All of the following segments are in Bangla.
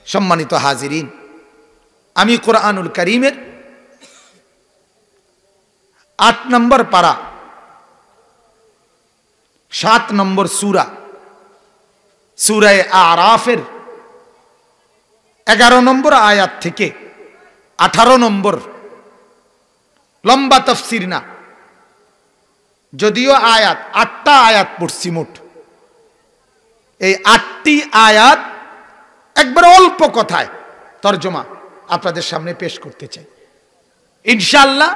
সম্মানিত হাজিরিন, আমি কোরআনুল কারীমের 8 নম্বর পারা 7 নম্বর সূরা সূরা আরাফের 11 নম্বর আয়াত থেকে 18 নম্বর, লম্বা তাফসীর না, যদিও আয়াত 8টা আয়াত পড়ছি মোট। এই 8টি আয়াত একবার অল্প কথায় তরজমা আপনাদের সামনে পেশ করতে চাই ইনশাআল্লাহ।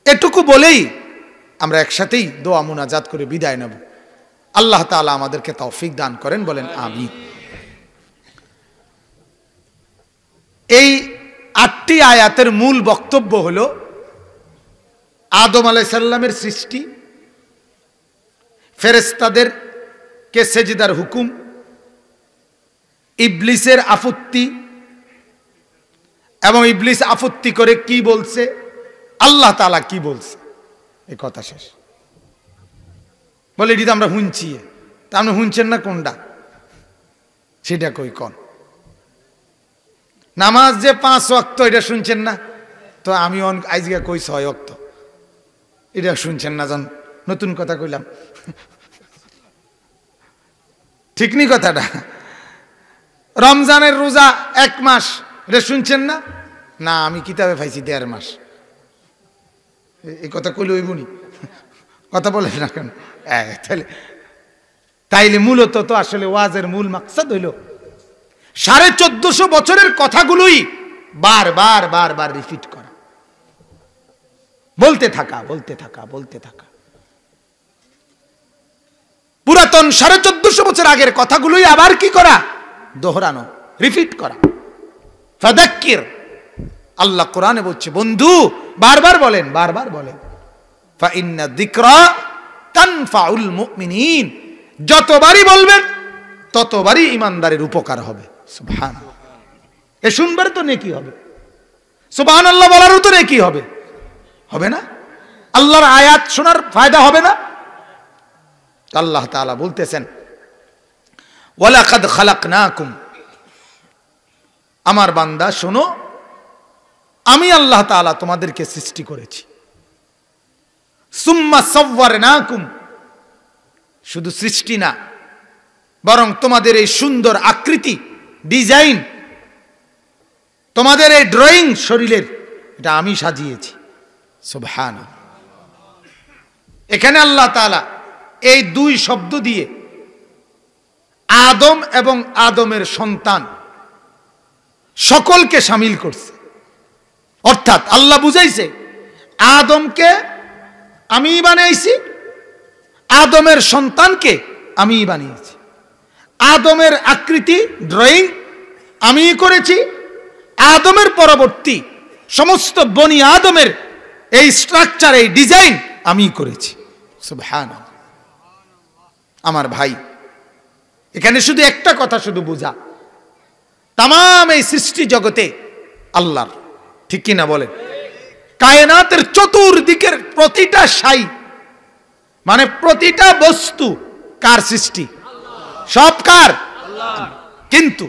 এটুকু বলেই আমরা একসাথেই দোয়া মুনাজাত করে বিদায় নেব। আল্লাহ তাআলা আমাদেরকে তৌফিক দান করেন, বলেন আমিন। এই 8টি আয়াতের মূল বক্তব্য হলো আদম আলাইহিস সালামের সৃষ্টি, ফেরেশতাদেরকে সেজদার হুকুম, ইবলিসের আপত্তি এবং ইবলিস আপত্তি করে কি বলছে, আল্লাহ তাআলা কি বলছে, এই কথা শেষ। বলে এটি তো আমরা শুনছি, তা আপনি শুনছেন না কোনটা, সেটা কই কোন? নামাজ যে 5 ওয়াক্ত এটা শুনছেন না, তো আমি আজকে কই 6 ওয়াক্ত, এটা শুনছেন না, জান নতুন কথা কইলাম, ঠিক নি কথাটা? রমজানের রোজা 1 মাস, এটা শুনছেন না? না, আমি কিতাবে পাইছি 1.5 মাস। এই কথা কইলে হইবনি, কথা বলেন না কেন? তাইলে মূলত তো আসলে ওয়াজের মূল মাকসাদ হইল 1450 বছরের কথাগুলোই বারবার বারবার রিপিট করা, বলতে থাকা বলতে থাকা বলতে থাকা। পুরাতন 1450 বছর আগের কথাগুলোই আবার কি করা? দোহরানো, রিপিট করা। ফাযাক্কির, আল্লাহ কোরআনে বলছে বন্ধু বারবার বলেন, বারবার বলেন। ফা ইন্না যিকরা তানফাউল মুমিনিন, যতবারই বলবেন ততবারই ঈমানদারের উপকার হবে। সুবহানাল্লাহ, এ শুনবার তো নেকি হবে, সুবহানাল্লাহ বলারও তো নেকি হবে, হবে না? আল্লাহর আয়াত শোনার ফায়দা হবে না? আল্লাহ তাআলা বলতেছেন ওয়ালাকাদ খালাকনাকুম, আমার বান্দা শোনো, আমি আল্লাহ তাআলা তোমাদেরকে সৃষ্টি করেছি। সুম্মা সাওয়ারনাকুম, শুধু সৃষ্টি না, বরং তোমাদের এই সুন্দর আকৃতি, ডিজাইন, তোমাদের এই ড্রয়িং শরীরের, এটা আমি সাজিয়েছি। সুবহানাল্লাহ। এখানে আল্লাহ তাআলা এই 2 শব্দ দিয়ে আদম এবং আদমের সন্তান সকলকে শামিল করছে। অর্থাৎ আল্লাহ বুঝাইছে আদমকে আমি বানাইছি, আদমের সন্তানকে আমি বানিয়েছি, আদমের আকৃতি ড্রয়িং আমি করেছি, আদমের পরবর্তী সমস্ত বনি আদমের এই স্ট্রাকচার, এই ডিজাইন আমি করেছি। সুবহানাল্লাহ। আমার ভাই, এখানে শুধু একটা কথা শুধু বুঝা, তামাম এই সৃষ্টি জগতে আল্লাহর, ঠিক কিনা বলেন? কায়নাতের চতুর্দিকের প্রতিটা সাই, মানে প্রতিটা বস্তু কার সৃষ্টি? সব কার? কিন্তু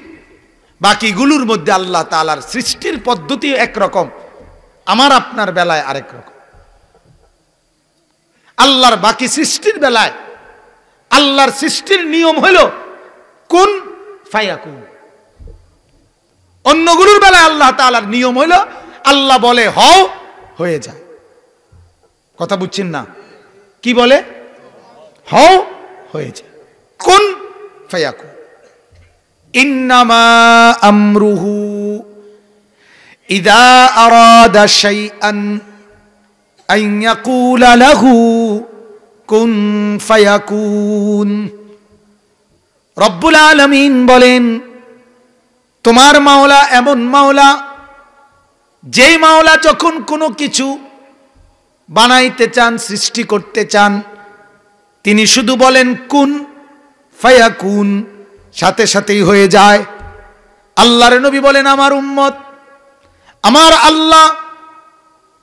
বাকিগুলোর মধ্যে আল্লাহ তাআলার সৃষ্টির পদ্ধতি একরকম, আমার আপনার বেলায় আরেক রকম। আল্লাহর বাকি সৃষ্টির বেলায় আল্লাহর সৃষ্টির নিয়ম হলো কুন ফায়াকুন। অন্যগুলোর বেলায় আল্লাহ তাআলার নিয়ম হলো আল্লাহ বলে হও, হয়ে যায়। কথা বুঝছেন না? কি বলে? হও, হয়ে যায়। কুন ফায়াকুন। ইন্নামা আমরুহু ইযা আরাদা শাইআন আন ইয়াকুলা লাহু কুন ফায়াকুন। রব্বুল আলামিন বলেন, তোমার মাওলা এমন মাওলা, যেই মাওলা যখন কোনো কিছু বানাইতে চান, সৃষ্টি করতে চান, তিনি শুধু বলেন কুন ফায়াকুন, সাথে সাথেই হয়ে যায়। আল্লাহর নবী বলেন, আমার উম্মত, আমার আল্লাহ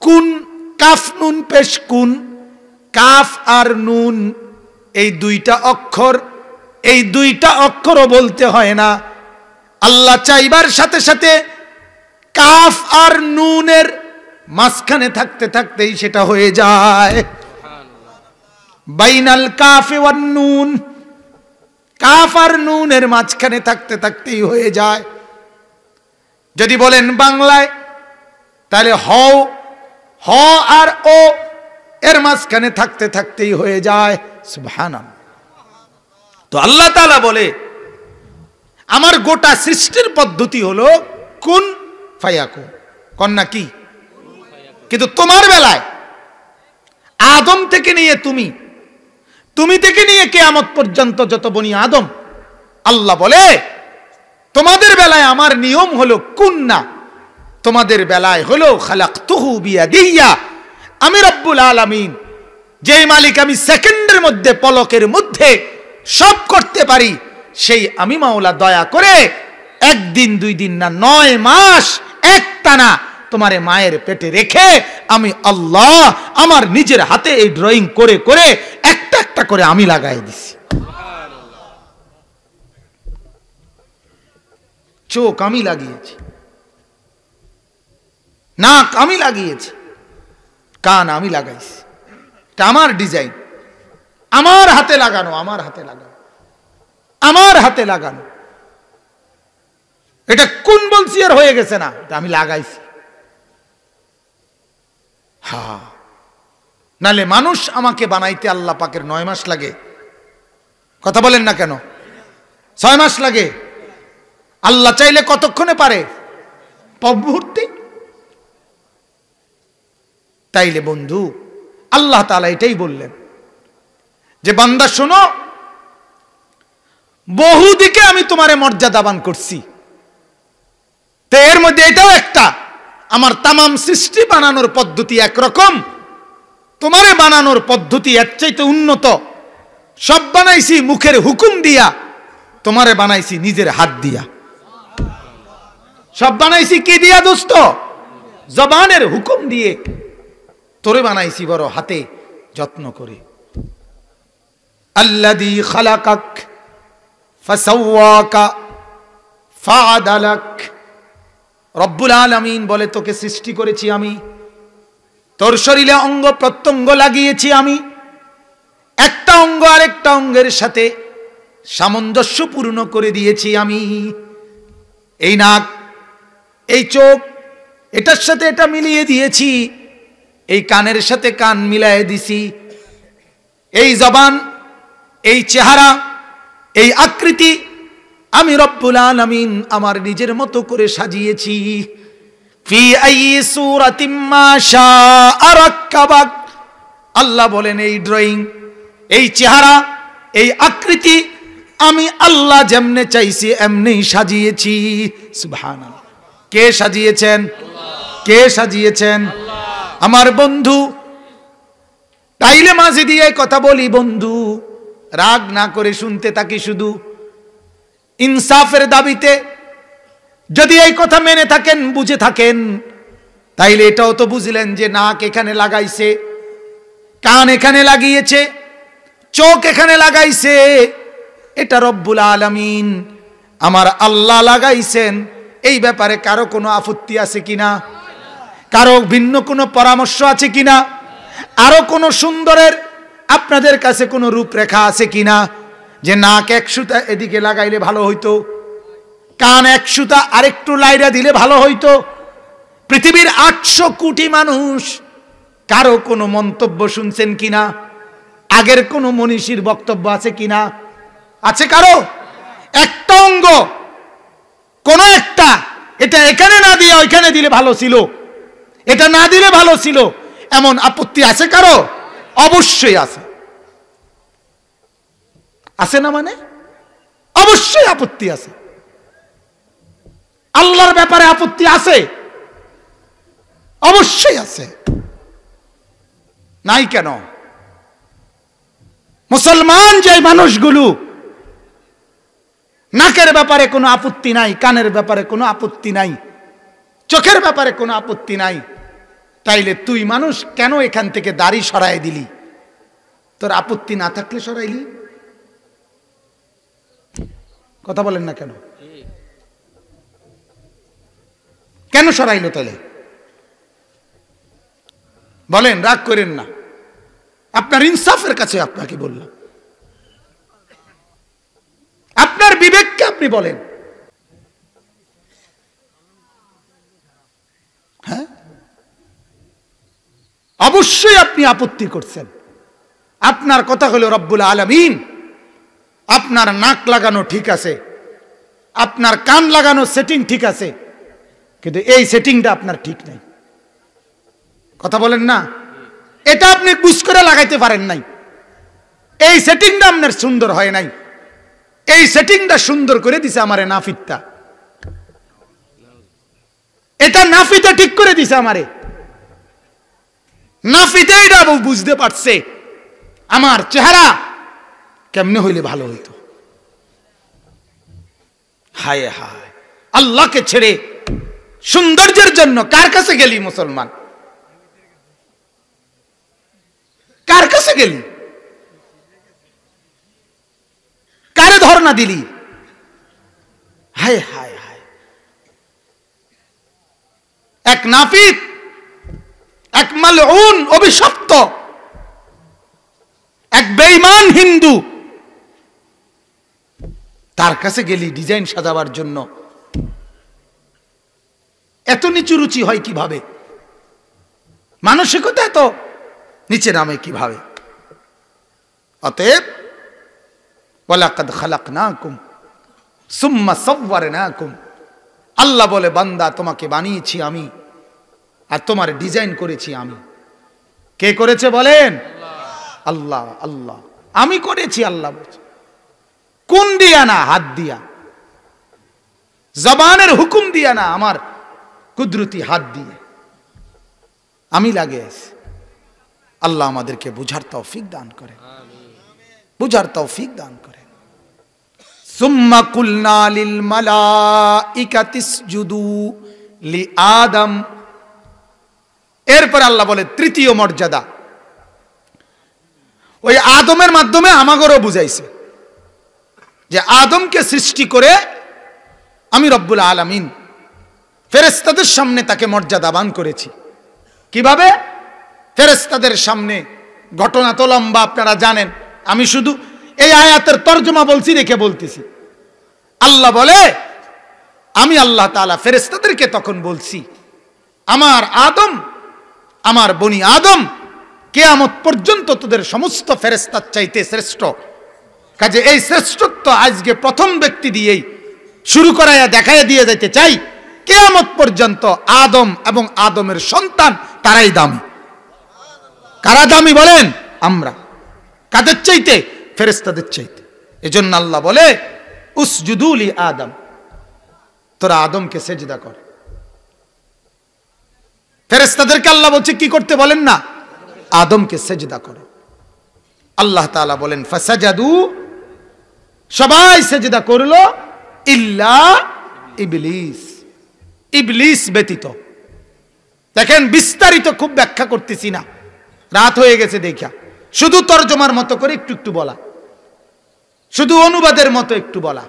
কুন, কাফ নুন পেশ, কুন, কাফ আর নুন, এই 2টা অক্ষর, এই 2টা অক্ষরও বলতে হয় না, আল্লাহ চাইবার সাথে সাথে কাফ আর নুনের মাঝখানে থাকতে থাকতেই সেটা হয়ে যায়। বাইনাল কাফে ওয়ান নুন, কাফ আর নুনের মাঝখানে থাকতে থাকতেই হয়ে যায়। যদি বলেন বাংলায়, তাহলে হ আর ও এর মাঝখানে থাকতে থাকতেই হয়ে যায়। সুবহানাল্লাহ। তো আল্লাহ তাআলা বলে আমার গোটা সৃষ্টির পদ্ধতি হলো কুন ফায়াকুন, কন্যা কি? কিন্তু তোমার বেলায় আদম থেকে নিয়ে তুমি থেকে নিয়ে কিয়ামত পর্যন্ত যত বনি আদম, আল্লাহ বলে তোমাদের বেলায় আমার নিয়ম হলো কুন্না, তোমাদের বেলায় হলো খালাকতুহু বিয়াদিয়া। আমি রব্বুল আলামিন, যেই মালিক আমি সেকেন্ডের মধ্যে, পলকের মধ্যে সব করতে পারি, সেই আমি মাওলা দয়া করে একদিন 2 দিন না 9 মাস একটানা তোমারে মায়ের পেটে রেখে আমি আল্লাহ আমার নিজের হাতে এই ড্রয়িং করে করে একটা একটা করে আমি লাগাই দিছি। চোখ আমি লাগিয়েছি, নাক আমি লাগিয়েছি, কান আমি লাগাইছি। এটা আমার ডিজাইন, আমার হাতে লাগানো, আমার হাতে লাগানো, আমার হাতে লাগানো। এটা কোন বলছি আর হয়ে গেছে না, এটা আমি লাগাইছি। হ্যাঁ, নালে মানুষ আমাকে বানাইতে আল্লাহ পাকের 9 মাস লাগে। কথা বলেন না কেন? 6 মাস লাগে। আল্লাহ চাইলে কতক্ষণে পারে? মুহূর্তে। তাইলে বন্ধু আল্লাহ তাআলা এটাই বললেন যে বান্দা শোনো, বহুদিকে আমি তোমারে মর্যাদাবান করছি, তো এর মধ্যে এটাও একটা, আমার তামাম সৃষ্টি বানানোর পদ্ধতি একরকম, তোমারে বানানোর পদ্ধতি এর চাইতে উন্নত। সব বানাইছি মুখের হুকুম দিয়া, তোমারে বানাইছি নিজের হাত দিয়া। সব বানাইছি কি দিয়া দোস্ত? জবানের হুকুম দিয়ে। তোরে বানাইছি বড় হাতে যত্ন করে। আল্লাযী খালাকাক ফাসাওয়াকা ফাআদালাক। রব্বুল আলামিন বলে তোকে সৃষ্টি করেছি আমি, তোর শরীরে অঙ্গ প্রত্যঙ্গ লাগিয়েছি আমি, একটা অঙ্গ আরেকটা অঙ্গের সাথে সামঞ্জস্যপূর্ণ করে দিয়েছি আমি। এই নাক, এই চোখ, এটার সাথে এটা মিলিয়ে দিয়েছি, এই কানের সাথে কান মিলায়ে দিছি, এই জবান, এই চেহারা, এই আকৃতি আমি রব্বুল আলামিন আমার নিজের মতো করে সাজিয়েছি। ফি আইয়ি সূরাতিম মা শাআ রাক্কাবাক। আল্লাহ বলেন এই ড্রয়িং, এই চেহারা, এই আকৃতি আমি আল্লাহ যেমনে চাইছি এমনেই সাজিয়েছি। সুবহানাল্লাহ। কে সাজিয়েছেন? কে সাজিয়েছেন? আমার বন্ধু। তাইলে মাঝে দিয়ে কথা বলি বন্ধু, রাগ না করে শুনতে থাকি শুধু ইনসাফের দাবিতে। যদি এই কথা মেনে থাকেন, বুঝে থাকেন, তাইলে এটাও তো বুঝলেন যে নাক এখানে লাগাইছে, কান এখানে লাগিয়েছে, চোখ এখানে লাগাইছে, এটা রব্বুল আলামিন আমার আল্লাহ লাগাইছেন। এই ব্যাপারে কারো কোনো আপত্তি আছে কিনা? কারো ভিন্ন কোনো পরামর্শ আছে কিনা? আরো কোনো সুন্দরের আপনাদের কাছে কোনো রূপরেখা আছে কিনা যে নাক 1 সুতা এদিকে লাগাইলে ভালো হইতো, কান 1 সুতা আরেকটু লাইরা দিলে ভালো হইতো? পৃথিবীর 800 কোটি মানুষ কারো কোনো মন্তব্য শুনছেন কিনা? আগের কোনো মনীষীর বক্তব্য আছে কিনা? আছে কারো? একটা অঙ্গ, কোন একটা, এটা এখানে না দিয়ে ওইখানে দিলে ভালো ছিল, এটা না দিলে ভালো ছিল, এমন আপত্তি আছে কারো? অবশ্যই আছে। আছে না? মানে অবশ্যই আপত্তি আছে। আল্লাহর ব্যাপারে আপত্তি আছে, অবশ্যই আছে। নাই কেন? মুসলমান যে মানুষগুলো নাকের ব্যাপারে কোনো আপত্তি নাই, কানের ব্যাপারে কোনো আপত্তি নাই, চোখের ব্যাপারে কোনো আপত্তি নাই, তাইলে তুই মানুষ কেন এখান থেকে দাড়ি সরাই দিলি? তোর আপত্তি না থাকলে সরাইলি? কথা বলেন না কেন? কেন সরাইলো তাহলে? বলেন, রাগ করেন না, আপনার ইনসাফের কাছে আপনাকে বললাম, আপনার বিবেককে আপনি বলেন। হ্যাঁ, অবশ্যই আপনি আপত্তি করছেন। আপনার কথা হলো রব্বুল আলামিন, আপনার নাক লাগানো ঠিক আছে, আপনার কান লাগানো সেটিং ঠিক আছে, কিন্তু এই সেটিংটা আপনার ঠিক নাই। কথা বলেন না, এটা আপনি বুঝ করে লাগাইতে পারেন নাই, এই সেটিংটা আপনার সুন্দর হয় নাই। এই সেটিংটা সুন্দর করে দিছে আমারে নাফিদটা, এটা নাফিতে ঠিক করে দিছে আমারে। নাফিতে এটা বুঝতে পারছে আমার চেহারা কেমনে হইলে ভালো হইতো। হায় হায়, আল্লাহকে ছেড়ে সৌন্দর্যের জন্য কার কাছে গেলি মুসলমান? কার কাছে গেলি? কারে ধর্ণা দিলি? হায় হায় হায়, এক নাফিক, এক মালউন অভিশপ্ত, এক বেঈমান হিন্দু, তার কাছে গেলি ডিজাইন সাজাবার জন্য। এত নিচু রুচি হয় কিভাবে? মানসিকতা এত নিচে নামে কিভাবে? অতএব ওয়ালাকাদ খালাকনাকুম সুম্মা সাওয়ারনাকুম, আল্লাহ বলে বান্দা তোমাকে বানিয়েছি আমি, আর তোমার ডিজাইন করেছি আমি। কে করেছে বলেন? আল্লাহ। আল্লাহ আমি করেছি, আল্লাহ বলছে। কোন দিয়া না, হাত দিয়া, জবানের হুকুম দিয়া না, আমার কুদরতি হাত দিয়ে আমি লাগিয়েছি। আল্লাহ আমাদেরকে বুঝার তৌফিক দান করেন, বুঝার তৌফিক দান করেন। সুম্মা কুলনা লিল মালাইকাতি ইসজুদু লি আদম, এরপর আল্লাহ বলে তৃতীয় মর্যাদা, ওই আদমের মাধ্যমে আমাগরও বুঝাইছে যে আদমকে সৃষ্টি করে আমি রব্বুল আলামিন ফেরেশতাদের সামনে তাকে মর্যাদাবান করেছি। কিভাবে? ফেরেশতাদের সামনে ঘটনা তো লম্বা, আপনারা জানেন, আমি শুধু এই আয়াতের তর্জমা বলছি, রেখে বলতেছি। আল্লাহ বলে আমি আল্লাহ তাআলা ফেরেশতাদেরকে তখন বলছি, আমার আদম, আমার বনি আদম কিয়ামত পর্যন্ত তোদের সমস্ত ফেরেশতার চাইতে শ্রেষ্ঠ। কাজে এই শ্রেষ্ঠত্ব আজকে প্রথম ব্যক্তি দিয়েই শুরু করাইয়া দেখাইয়া দিয়ে যেতে চাই, কিয়ামত পর্যন্ত আদম এবং আদমের সন্তান তারাই দামি। কারা দামি বলেন? আমরা। কাদের চাইতে? ফেরেশতাদের চাইতে। এজন্য আল্লাহ বলে উসজুদু লি আদম, তোরা আদমকে সেজদা কর। ফেরেশতাদেরকে আল্লাহ বলছে কি করতে, বলেন না? আদমকে সেজদা করো। আল্লাহ তাআলা বলেন ফাসাজাদু, সবাই সেজদা করলো, ইল্লা ইবলিস, ইবলিস ব্যতীত। দেখেন বিস্তারিত খুব ব্যাখ্যা করতেছি না, রাত হয়ে গেছে দেখা, শুধু তরজমার মতো করে একটু একটু বলা, শুধু অনুবাদের মতো একটু বলা।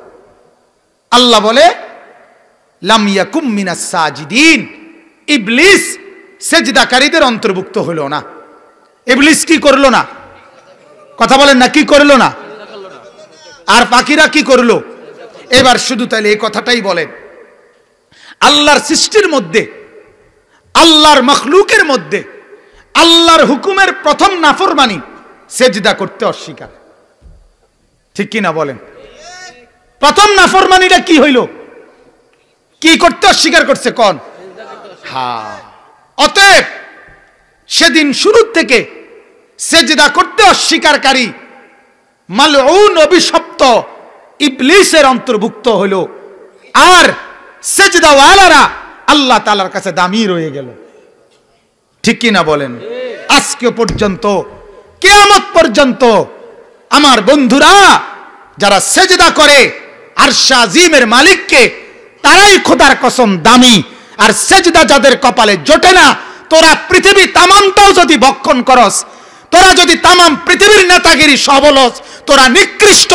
আল্লাহ বলে লাম ইয়াকুম মিনাস সাজিদিন, ইবলিস সেজদাকারীদের অন্তর্ভুক্ত হলো না। ইবলিস কি করলো না? কথা বলেন না, কি করলো না? আর পাখিরা কি করলো? এবার শুধু তাহলে এই কথাটাই বলেন, আল্লাহর সৃষ্টির মধ্যে, আল্লাহর মখলুকের মধ্যে আল্লাহর হুকুমের প্রথম নাফরমানি সেজদা করতে অস্বীকার, ঠিক কি না বলেন? প্রথম নাফরমানিটা কি হইল? কি করতে অস্বীকার করছে? কোন? হ্যাঁ। অতএব সেদিন শুরু থেকে সেজদা করতে অস্বীকারী মালউন অভিশপ্ত ইবলিসের অন্তর্ভুক্ত হইল, আর সেজদাওয়ালারা আল্লাহ তাআলার কাছে দামি রয়ে গেল, ঠিক কি না বলেন? আজকে পর্যন্ত, কিয়ামত পর্যন্ত আমার বন্ধুরা যারা সেজদা করে আরশ আজিমের মালিককে, তারাই খোদার কসম দামি। আর সেজদা যাদের কপালে জোটে না, তোরা পৃথিবী তামামটাও যদি ভক্ষণ করস, তোরা যদি তামাম পৃথিবীর নেতাগিরি সবলস, তোরা নিকৃষ্ট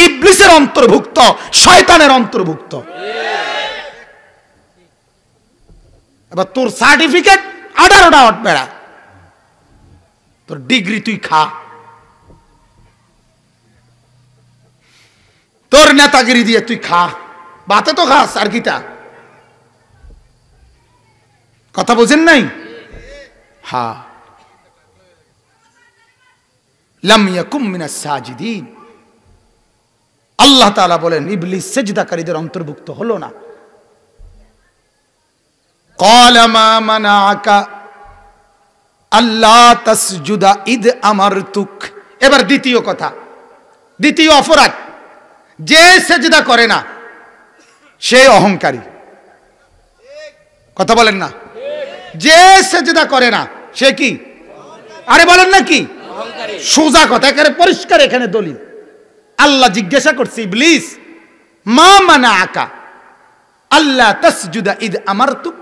ইবলিসের অন্তর্ভুক্ত, শয়তানের অন্তর্ভুক্ত। এবার তোর সার্টিফিকেট 18টা হট বেড়া, তোর ডিগ্রি তুই খা, তোর নেতাগিরি দিয়ে তুই খা, বাতে তো খাস আর কিটা। কথা বোঝেন নাই? হ্যাঁ, লাম ইয়াকুম মিনাস সাজিদিন। আল্লাহ তাআলা বলেন ইবলিস সিজদাকারীদের অন্তর্ভুক্ত হলো না। ক্বালা মা মানাআকা আল্লা তাসজুদা ইদ আমারতুক। এবার দ্বিতীয় কথা, দ্বিতীয় অপরাধ, যে সেজদা করে না সে অহংকারী। কথা বলেন না? যে সেজদা করে না সে কি? আরে বলেন না কি? সোজা কথা, একেবারে পরিষ্কার এখানে দলিল। আল্লাহ জিজ্ঞাসা করছে ইবলিস মা মানাআকা আল্লা তাসজুদা ইদ আমারতুক,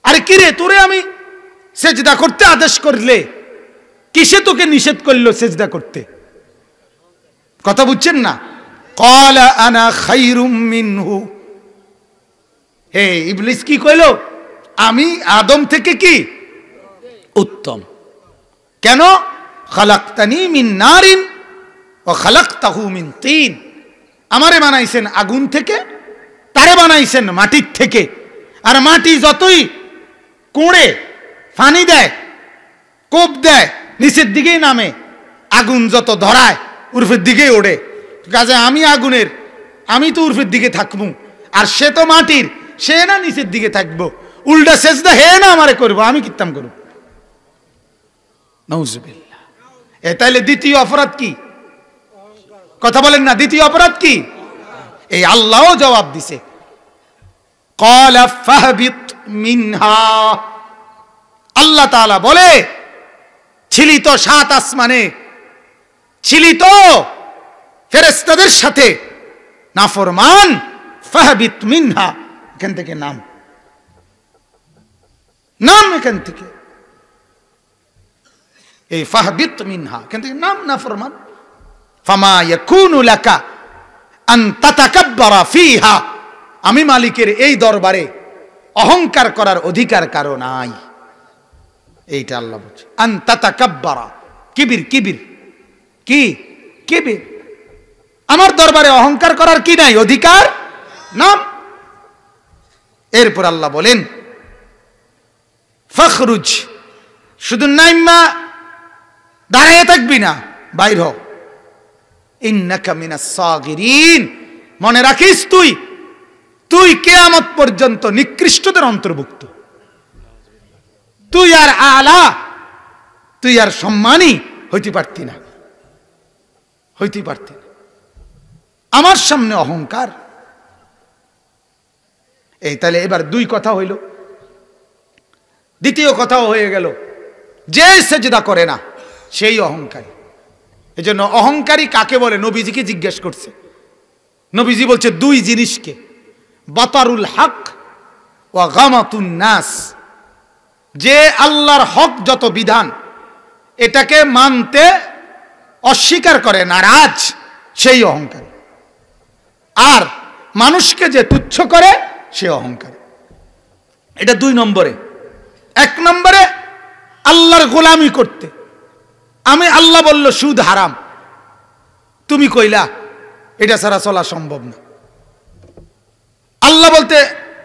আরে কি রে তোরে আমি সেজদা করতে আদেশ করলে কিসে তোকে নিষেধ করলো সেজদা করতে? কথা বুঝছেন না? ক্বালা আনা খায়রুম মিনহু। হে ইবলিস কি কইল? আমি আদম থেকে কি উত্তম। কেন? খালাকতানি মিন নারিন ওয়া খালাকতাহু মিন তিন। আমারে বানাইছেন আগুন থেকে, তারে বানাইছেন মাটির থেকে। আর মাটি যতই কোড়ে পানি দেয়, কোপ দেয়, নিচের দিকেই নামে, আগুন যত ধরায় উর্ফের দিকেই ওড়ে। কাজে আমি আগুনের, আমি তো উর্ফের দিকে থাকবো, আর সে তো মাটির, সে না নিচের দিকে থাকবো। উল্টা সেজদা হে না আমারে করবো, আমি কিত্তাম করব। নাউজুবিল্লাহ। এ তাইলে দ্বিতীয় অপরাধ কি? কথা বলেন না, দ্বিতীয় অপরাধ কি? এই আল্লাহও জবাব দিছে, ক্বালা ফাহবিত মিনহা। আল্লাহ তাআলা বলে ছিলি তো 7 আসমানে, ছিলি তো ফেরেশতাদের সাথে, নাফরমান, ফাহবিত মিনহা, এখান থেকে নাম, নাম এখান থেকে, এই ফাহবিত মিনহা এখান থেকে নাম, নাফরমান। ফামা ইয়াকুনু লাকা আন তাতাকাব্বারা ফিহা। আমি মালিকের এই দরবারে অহংকার করার অধিকার কারো নাই। এইটা আল্লাহ বলছে, আন তাতাকাব্বারা, কিবির, কিবির কি? কিবির। আমার দরবারে অহংকার করার কি নাই? অধিকার নাম। এরপর আল্লাহ বলেন ফখরুজ, শুধু নাইমা দাঁড়িয়ে থাকবি না, বাইর হ। ইন্নাকা মিনাস সাগিরিন, মনে রাখিস তুই, তুই কিয়ামত পর্যন্ত নিকৃষ্টদের অন্তর্ভুক্ত। তুই আর আলা, তুই আর সম্মানী হইতে পারতি না, হইতে পারতি না। আমার সামনে অহংকার। এই তাহলে এবার দুই কথা হইল। দ্বিতীয় কথাও হয়ে গেল, যে সেজদা করে না সেই অহংকারী। এজন্য অহংকারী কাকে বলে নবীজিকে জিজ্ঞেস করছে। নবীজি বলছে দুই জিনিসকে, বাতারুল হক ওয়া গামাতুন নাস। যে আল্লাহর হক যত বিধান এটাকে মানতে অস্বীকার করে, নারাজ, সেই অহংকারী। আর মানুষকে যে তুচ্ছ করে সে অহংকারী। এটা 2 নম্বরে। 1 নম্বরে আল্লাহর গোলামি করতে। আমি আল্লাহ বলল সুদ হারাম, তুমি কইলা এটা ছাড়া চলা সম্ভব না।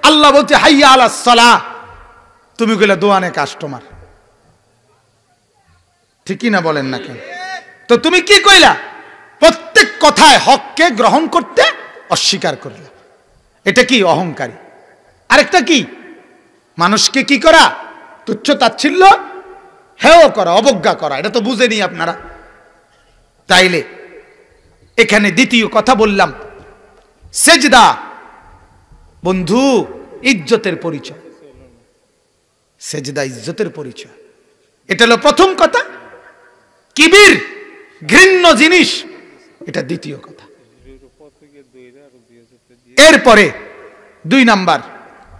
আল্লাহ বলতে হাইয়া আলাস সালাহ, তুমি কইলা দোয়ানে কাস্টমার। ঠিকই না বলেন না কেন? তো তুমি কি কইলা? প্রত্যেক কথায় হককে গ্রহণ করতে অস্বীকার করলা। এটা কি? অহংকারী। আরেকটা কি? মানুষকে কি করা? তুচ্ছ তাচ্ছিল্য, হেয় করা, অবজ্ঞা করা। এটা তো বুঝেনি আপনারা। তাইলে এখানে দ্বিতীয় কথা বললাম, সেজদা বন্ধু ইজ্জতের পরিচয়। সেজদা ইজ্জতের পরিচয়, এটা হলো প্রথম কথা। কিবির ঘৃণ্য জিনিস, এটা দ্বিতীয় কথা। এরপরে 2 নাম্বার,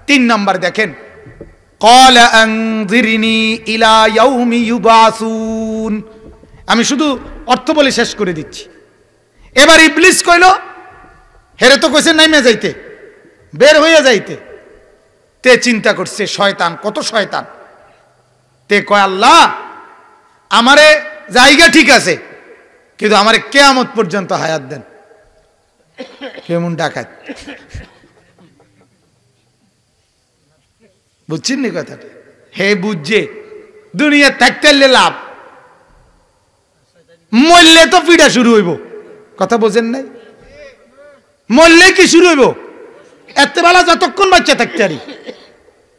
3 নাম্বার দেখেন, ক্বালা আনযিরনি ইলা ইয়াউমি ইউবাসুন। আমি শুধু অর্থ বলে শেষ করে দিচ্ছি। এবার ইবলিস কইল, হেরে তো কইছেন নাইমে যাইতে, বের হইয়া যাইতে, তে চিন্তা করছে শয়তান, কত শয়তান। তে কয় আল্লাহ আমারে জায়গা ঠিক আছে, কিন্তু আমারে কিয়ামত পর্যন্ত হায়াত দেন। কেমন ডাকাত, বুঝছেন নি কথাটা? হে বুঝছে দুনিয়া থাকতে লাভ, মরলে তো পিড়া শুরু হইব। কথা বোঝেন নাই? মরলে কি শুরু হইব? এত বেলা যতক্ষণ বাচ্চা থাকতে পারি।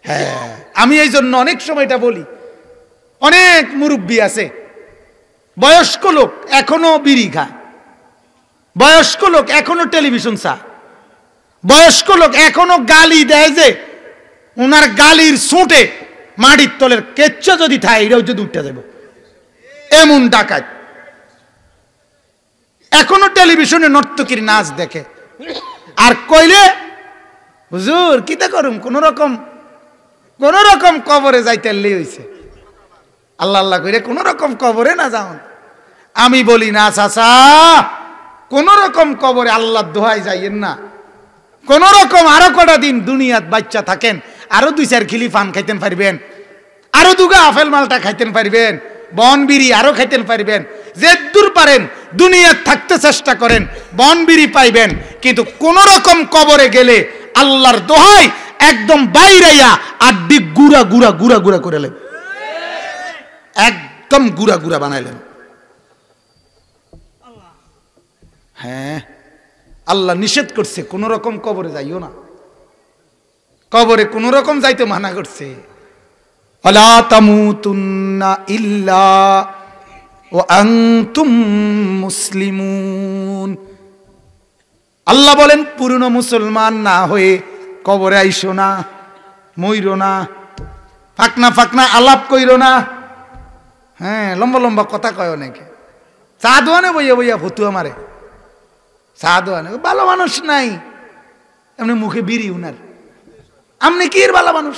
হ্যাঁ, আমি এই জন্য অনেক সময় এটা বলি। অনেক মুরব্বী আছে, বয়স্ক লোক এখনো বিড়ি খায়, বয়স্ক লোক এখনো টেলিভিশন চায়, বয়স্ক লোক এখনো গালি দেয় যে উনার গালির ছোটে মাটির তলের কেচ্ছা যদি থাকে এটাও যদি উঠতে যাব, এমন ডাকাত। এখনো টেলিভিশনে নর্তকীর নাচ দেখে, আর কইলে হুজুর কিতা করুম, কোন রকম কবরে যাইতে হইছে। আল্লাহ আল্লাহ কইরে কোন রকম কবরে না যাও। আমি বলি না চাচা, কোন রকম কবরে আল্লাহর দোহাই যাইয়েন না। কোন রকম আরো কটা দিন দুনিয়াত বাচ্চা থাকেন, আরো 2-4 খিলি পান খাইতেন পারবেন, আরো 2 আপেল মালটা খাইতেন পারবেন, বন বিড়ি আরো খাইতেন পারবেন। যে দূর পারেন দুনিয়াত থাকতে চেষ্টা করেন, বন বিড়ি পাইবেন। কিন্তু কোন রকম কবরে গেলে আল্লাহর দোহাই একদম বাইরাইয়া আড্ডি গুড়া গুড়া গুড়া গুড়া করেলেন, একদম গুড়া গুড়া বানাইলেন। হ্যাঁ, আল্লাহ নিষেধ করছে কোন রকম কবরে যাইও না, কবরে কোন রকম যাইতে মানা করছে। ওয়ালা তামুতুন্না ইল্লা ওয়া আনতুম মুসলিমুন। আল্লাহ বলেন পূর্ণ মুসলমান না হয়ে কবরে আইসো না, মইরো না, ফাকনা ফাকনা আলাপ কইরো না। হ্যাঁ, লম্বা লম্বা কথা কয় অনেকে। চা দোয়ানে বইয়া বইয়া ফতুয়া মারে, চা দোয়ানে ভালো মানুষ নাই, এমনি মুখে বিড়ি উনার। আপনি কি এর ভালো মানুষ?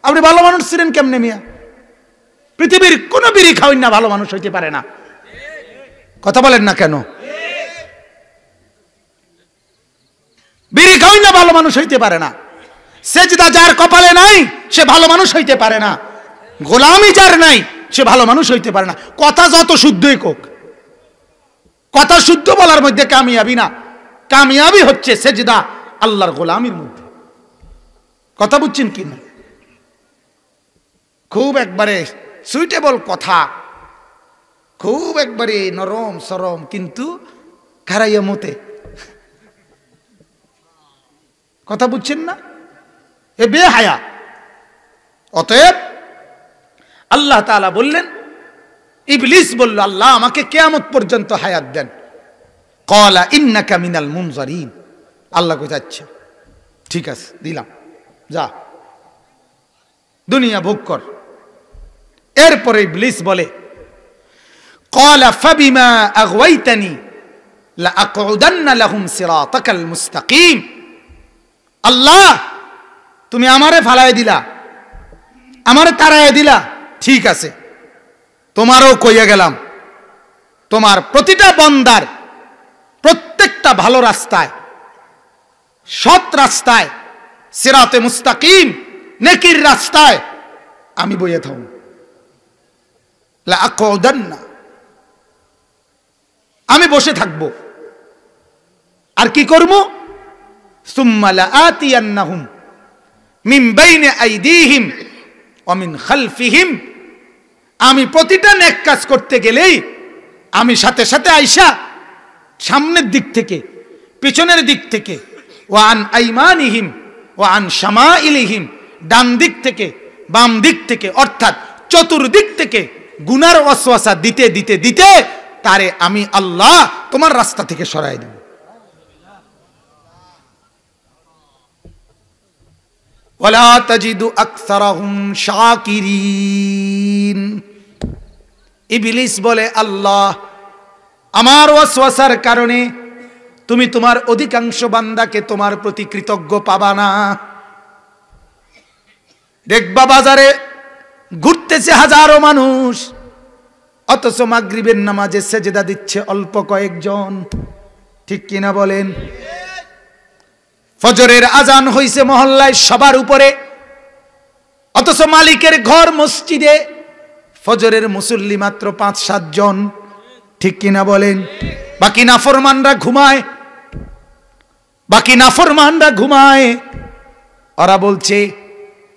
আপনি ভালো মানুষ ছিলেন কেমনে মিয়া? পৃথিবীর কোন বিড়ি খাওয়েন না ভালো মানুষ হইতে পারে না। কথা বলেন না কেন? বিড়ি খাওয়েন না ভালো মানুষ হইতে পারে না। সেজদা যার কপালে নাই সে ভালো মানুষ হইতে পারে না। গোলামি যার নাই সে ভালো মানুষ হইতে পারে না। কথা যত শুদ্ধই কোক, কথা শুদ্ধ বলার মধ্যে কামিয়াবি না। কামিয়াবি হচ্ছে সেজদা আল্লাহর গোলামির মধ্যে। কথা বুঝছেন কি না? খুব একবারে সুইটেবল কথা, খুব একবারে নরম সরম, কিন্তু খারাইয়া মতে। কথা বুঝছেন না? এ বেহায়া। অতএব আল্লাহ তাআলা বললেন, ইবলিস বলল আল্লাহ আমাকে কিয়ামত পর্যন্ত হায়াত দেন। ক্বালা ইন্নাকা মিনাল মুনজারিন। আল্লাহ কইছে আচ্ছা ঠিক আছে দিলাম, যা দুনিয়া ভোগ কর। এরপরে ইবলিস বলে, ক্বালা ফাবিমা আগওয়াইতানি লাআকউদান্না লাহুম সিরাতাকাল মুস্তাকিম। আল্লাহ তুমি আমারে ফালায় দিলা, আমারে তাড়ায় দিলা, ঠিক আছে, তোমারও কইয়া গেলাম তোমার প্রতিটা বান্দার প্রত্যেকটা ভালো রাস্তায়, সৎ রাস্তায়, সিরাতে মুস্তাকিম নেকির রাস্তায় আমি বইয়া থাকব। লাআকউদান্না, আমি বসে থাকব। আর কি করব? সুম্মা লাআতিয়ান্নাহুম মিন বাইনি আইদিহিম ওয়া মিন খালফিহিম। আমি প্রতিটা নেক কাজ করতে গেলেই আমি সাথে সাথে আইসা সামনের দিক থেকে, পিছনের দিক থেকে, ওয়া আন আইমানিহিম ওয়া আন শামাইলিহিম, ডান দিক থেকে বাম দিক থেকে, অর্থাৎ চতুর্দিক থেকে গুনার ওয়াসওয়াসা দিতে দিতে দিতে তারে আমি আল্লাহ তোমার রাস্তা থেকে সরাই দেব। ওয়ালা তাজিদু আকসারাহুম শাকিরিন। ইবলিস বলে আল্লাহ আমার ওয়াসওয়াসার কারণে তুমি তোমার অধিকাংশ বান্দাকে তোমার প্রতি কৃতজ্ঞ পাবা না। দেখবা বাজারে ঘুরতেছে হাজারো মানুষ, অথচ মাগরিবের নামাজে সেজদা দিচ্ছে অল্প কয়েকজন। ঠিক কিনা বলেন? ফজরের আজান হইছে মহল্লায় সবার উপরে, অথচ মালিকের ঘর মসজিদে ফজরের মুসল্লি মাত্র 5-7 জন, ঠিক কিনা বলেন? বাকি নাফরমানরা ঘুমায়। ওরা বলছে,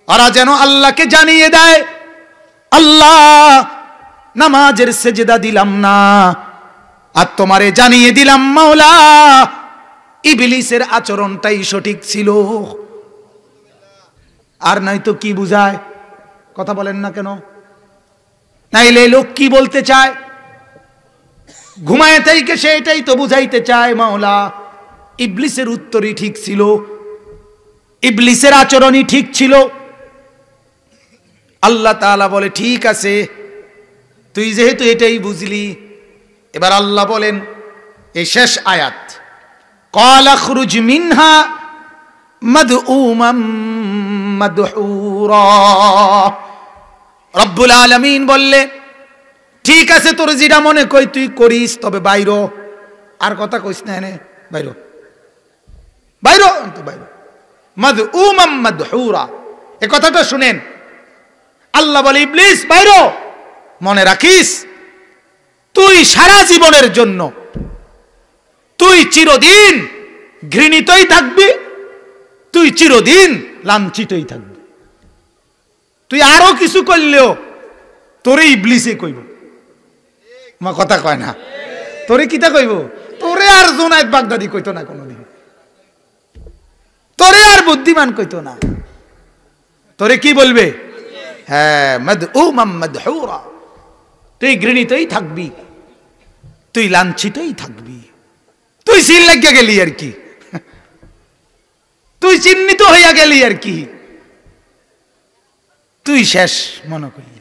ওরা যেন আল্লাহকে জানিয়ে দেয়, আল্লাহ নামাজের সেজদা দিলাম না, আর তোমারে জানিয়ে দিলাম মাওলা ইবলিসের আচরণটাই সঠিক ছিল। আর নয়তো কি বুঝায়? কথা বলেন না কেন? নাইলে লোক কি বলতে চায়? ঘুমায় থেকে সে এটাই তো বুঝাইতে চায়, মাওলা ইবলিসের উত্তরই ঠিক ছিল, ইবলিসের আচরণই ঠিক ছিল। আল্লাহ তাআলা বলে, ঠিক আছে, তুই যেহেতু এটাই বুঝলি, এবার আল্লাহ বলেন এই শেষ আয়াত, ক্বালা খুরুজ মিনহা মাদউমান মাদহুরা। রব্বুল আলামিন বললে, ঠিক আছে, তোর যেটা মনে কই তুই করিস, তবে বাইরো। আর কথা কইস না, এনে বাইরো, বাইরো, বাইরো। মাদউমান মাদহুরা, এই কথাটা শুনেন। আল্লাহ বলে, ইবলিস বাইরো। মনে রাখিস, তুই সারা জীবনের জন্য, তুই চিরদিন ঘৃণিতই থাকবি, তুই চিরদিন লাঞ্ছিতই থাকবি। তুই আরো কিছু করলেও তোরে ইবলিসে কইব। আমার কথা কয় না? তোরে কিতা কইব? তোরে আর জুনায়েদ বাগদাদি কইতো না কোনোদিন, তোরে আর বুদ্ধিমান কইতো না। তোরে কি বলবে? হ্যাঁ, মাদউমান মাদহুরা, তুই ঘৃণিতই থাকবি, তুই লাঞ্ছিতই থাকবি, তুই সিল লাগিয়া গেলি আর কি, তুই চিহ্নিত হইয়া গেলি আর কি, তুই শেষ মনে করি।